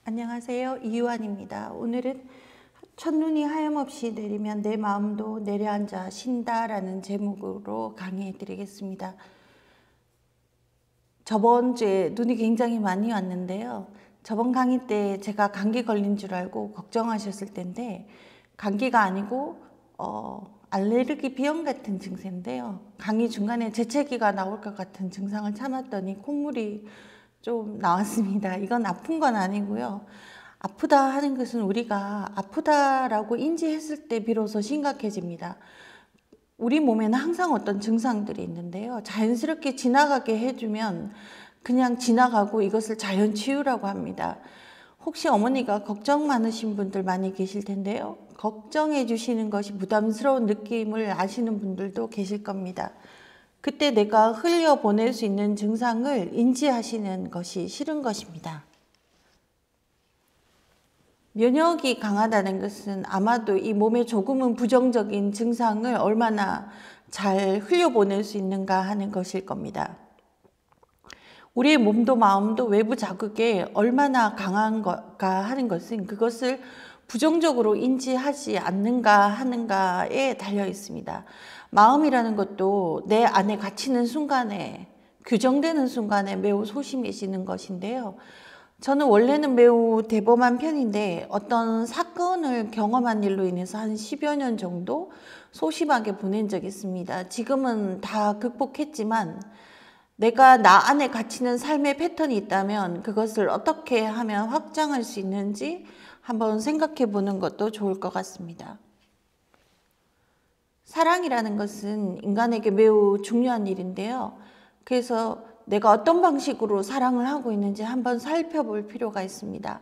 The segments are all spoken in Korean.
안녕하세요. 이유한입니다. 오늘은 첫눈이 하염없이 내리면 내 마음도 내려앉아 쉰다라는 제목으로 강의해 드리겠습니다. 저번 주에 눈이 굉장히 많이 왔는데요. 저번 강의 때 제가 감기 걸린 줄 알고 걱정하셨을 텐데 감기가 아니고 알레르기 비염 같은 증세인데요. 강의 중간에 재채기가 나올 것 같은 증상을 참았더니 콧물이 좀 나왔습니다. 이건 아픈 건 아니고요. 아프다 하는 것은 우리가 아프다라고 인지했을 때 비로소 심각해집니다. 우리 몸에는 항상 어떤 증상들이 있는데요. 자연스럽게 지나가게 해주면 그냥 지나가고 이것을 자연치유라고 합니다. 혹시 어머니가 걱정 많으신 분들 많이 계실 텐데요. 걱정해 주시는 것이 부담스러운 느낌을 아시는 분들도 계실 겁니다. 그때 내가 흘려보낼 수 있는 증상을 인지하시는 것이 싫은 것입니다. 면역이 강하다는 것은 아마도 이 몸에 조금은 부정적인 증상을 얼마나 잘 흘려보낼 수 있는가 하는 것일 겁니다. 우리의 몸도 마음도 외부 자극에 얼마나 강한가 하는 것은 그것을 부정적으로 인지하지 않는가 하는가에 달려 있습니다. 마음이라는 것도 내 안에 갇히는 순간에, 규정되는 순간에 매우 소심해지는 것인데요. 저는 원래는 매우 대범한 편인데 어떤 사건을 경험한 일로 인해서 한 10여 년 정도 소심하게 보낸 적이 있습니다. 지금은 다 극복했지만 내가 나 안에 갇히는 삶의 패턴이 있다면 그것을 어떻게 하면 확장할 수 있는지 한번 생각해 보는 것도 좋을 것 같습니다. 사랑이라는 것은 인간에게 매우 중요한 일인데요. 그래서 내가 어떤 방식으로 사랑을 하고 있는지 한번 살펴볼 필요가 있습니다.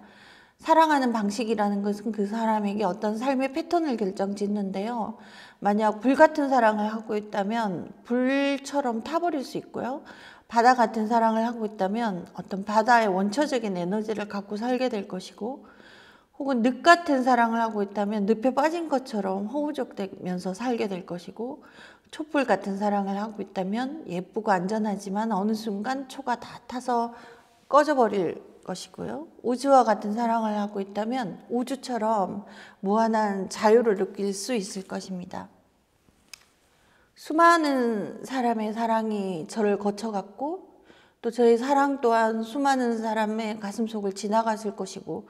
사랑하는 방식이라는 것은 그 사람에게 어떤 삶의 패턴을 결정짓는데요. 만약 불 같은 사랑을 하고 있다면 불처럼 타버릴 수 있고요. 바다 같은 사랑을 하고 있다면 어떤 바다의 원초적인 에너지를 갖고 살게 될 것이고, 혹은 늪 같은 사랑을 하고 있다면 늪에 빠진 것처럼 허우적대면서 살게 될 것이고, 촛불 같은 사랑을 하고 있다면 예쁘고 안전하지만 어느 순간 초가 다 타서 꺼져버릴 것이고요. 우주와 같은 사랑을 하고 있다면 우주처럼 무한한 자유를 느낄 수 있을 것입니다. 수많은 사람의 사랑이 저를 거쳐갔고 또 저의 사랑 또한 수많은 사람의 가슴속을 지나갔을 것이고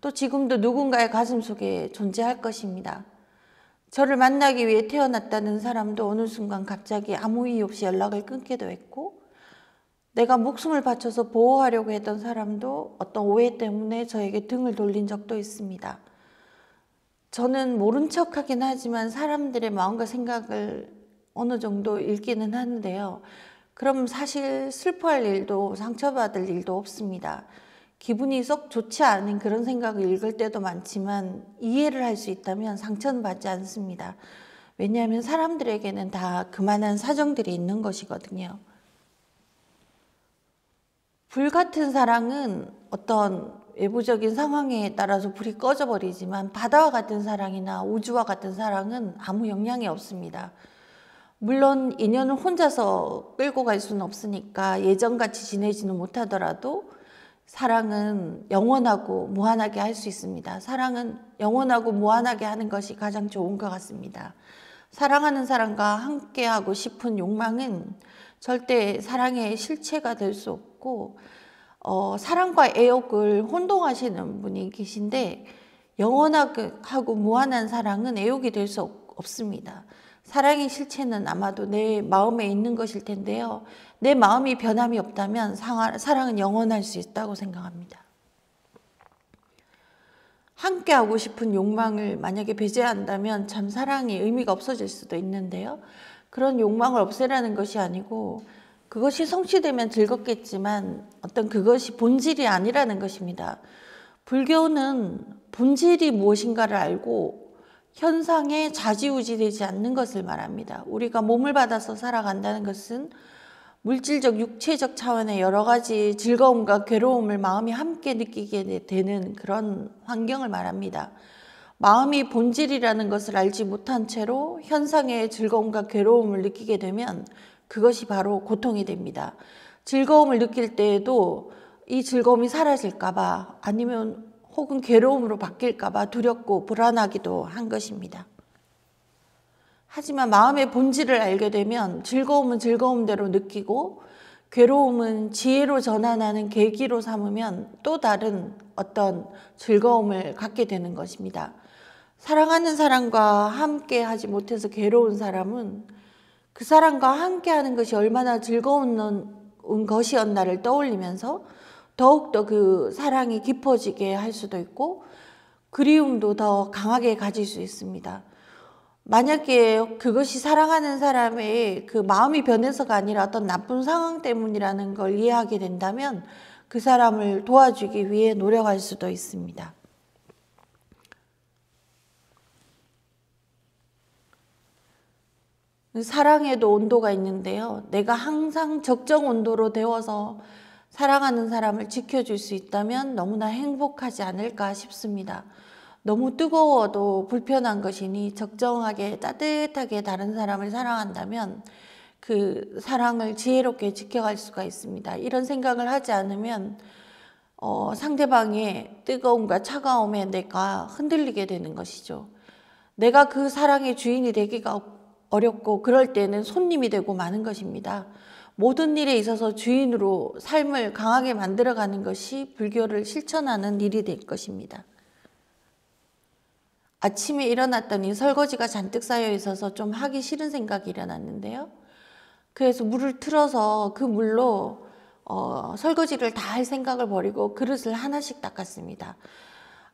또 지금도 누군가의 가슴속에 존재할 것입니다. 저를 만나기 위해 태어났다는 사람도 어느 순간 갑자기 아무 이유 없이 연락을 끊기도 했고, 내가 목숨을 바쳐서 보호하려고 했던 사람도 어떤 오해 때문에 저에게 등을 돌린 적도 있습니다. 저는 모른 척하긴 하지만 사람들의 마음과 생각을 어느 정도 읽기는 하는데요. 그럼 사실 슬퍼할 일도 상처받을 일도 없습니다. 기분이 썩 좋지 않은 그런 생각을 읽을 때도 많지만 이해를 할 수 있다면 상처는 받지 않습니다. 왜냐하면 사람들에게는 다 그만한 사정들이 있는 것이거든요. 불 같은 사랑은 어떤 외부적인 상황에 따라서 불이 꺼져버리지만 바다와 같은 사랑이나 우주와 같은 사랑은 아무 영향이 없습니다. 물론 인연을 혼자서 끌고 갈 수는 없으니까 예전같이 지내지는 못하더라도 사랑은 영원하고 무한하게 할 수 있습니다. 사랑은 영원하고 무한하게 하는 것이 가장 좋은 것 같습니다. 사랑하는 사람과 함께하고 싶은 욕망은 절대 사랑의 실체가 될 수 없고 사랑과 애욕을 혼동하시는 분이 계신데 영원하고 무한한 사랑은 애욕이 될 수 없습니다. 사랑의 실체는 아마도 내 마음에 있는 것일 텐데요. 내 마음이 변함이 없다면 사랑은 영원할 수 있다고 생각합니다. 함께하고 싶은 욕망을 만약에 배제한다면 참 사랑이 의미가 없어질 수도 있는데요. 그런 욕망을 없애라는 것이 아니고 그것이 성취되면 즐겁겠지만 어떤 그것이 본질이 아니라는 것입니다. 불교는 본질이 무엇인가를 알고 현상에 좌지우지되지 않는 것을 말합니다. 우리가 몸을 받아서 살아간다는 것은 물질적, 육체적 차원의 여러 가지 즐거움과 괴로움을 마음이 함께 느끼게 되는 그런 환경을 말합니다. 마음이 본질이라는 것을 알지 못한 채로 현상의 즐거움과 괴로움을 느끼게 되면 그것이 바로 고통이 됩니다. 즐거움을 느낄 때에도 이 즐거움이 사라질까 봐 아니면 혹은 괴로움으로 바뀔까 봐 두렵고 불안하기도 한 것입니다. 하지만 마음의 본질을 알게 되면 즐거움은 즐거움대로 느끼고 괴로움은 지혜로 전환하는 계기로 삼으면 또 다른 어떤 즐거움을 갖게 되는 것입니다. 사랑하는 사람과 함께 하지 못해서 괴로운 사람은 그 사람과 함께 하는 것이 얼마나 즐거운 것이었나를 떠올리면서 더욱더 그 사랑이 깊어지게 할 수도 있고 그리움도 더 강하게 가질 수 있습니다. 만약에 그것이 사랑하는 사람의 그 마음이 변해서가 아니라 어떤 나쁜 상황 때문이라는 걸 이해하게 된다면 그 사람을 도와주기 위해 노력할 수도 있습니다. 사랑에도 온도가 있는데요. 내가 항상 적정 온도로 데워서 사랑하는 사람을 지켜줄 수 있다면 너무나 행복하지 않을까 싶습니다. 너무 뜨거워도 불편한 것이니 적정하게 따뜻하게 다른 사람을 사랑한다면 그 사랑을 지혜롭게 지켜갈 수가 있습니다. 이런 생각을 하지 않으면 상대방의 뜨거움과 차가움에 내가 흔들리게 되는 것이죠. 내가 그 사랑의 주인이 되기가 어렵고 그럴 때는 손님이 되고 마는 것입니다. 모든 일에 있어서 주인으로 삶을 강하게 만들어가는 것이 불교를 실천하는 일이 될 것입니다. 아침에 일어났더니 설거지가 잔뜩 쌓여 있어서 좀 하기 싫은 생각이 일어났는데요. 그래서 물을 틀어서 그 물로 설거지를 다 할 생각을 버리고 그릇을 하나씩 닦았습니다.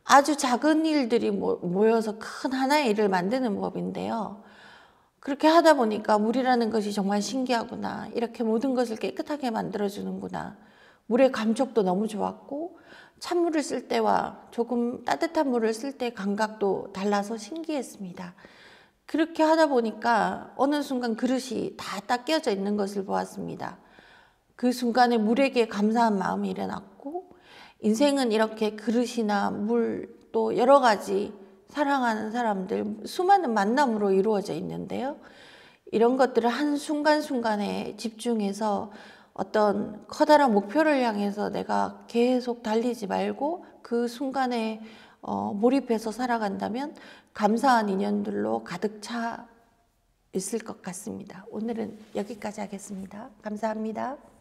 아주 작은 일들이 모여서 큰 하나의 일을 만드는 법인데요. 그렇게 하다 보니까 물이라는 것이 정말 신기하구나. 이렇게 모든 것을 깨끗하게 만들어주는구나. 물의 감촉도 너무 좋았고 찬물을 쓸 때와 조금 따뜻한 물을 쓸 때 감각도 달라서 신기했습니다. 그렇게 하다 보니까 어느 순간 그릇이 다 닦여져 있는 것을 보았습니다. 그 순간에 물에게 감사한 마음이 일어났고 인생은 이렇게 그릇이나 물 또 여러 가지 사랑하는 사람들 수많은 만남으로 이루어져 있는데요. 이런 것들을 한 순간순간에 집중해서 어떤 커다란 목표를 향해서 내가 계속 달리지 말고 그 순간에 몰입해서 살아간다면 감사한 인연들로 가득 차 있을 것 같습니다. 오늘은 여기까지 하겠습니다. 감사합니다.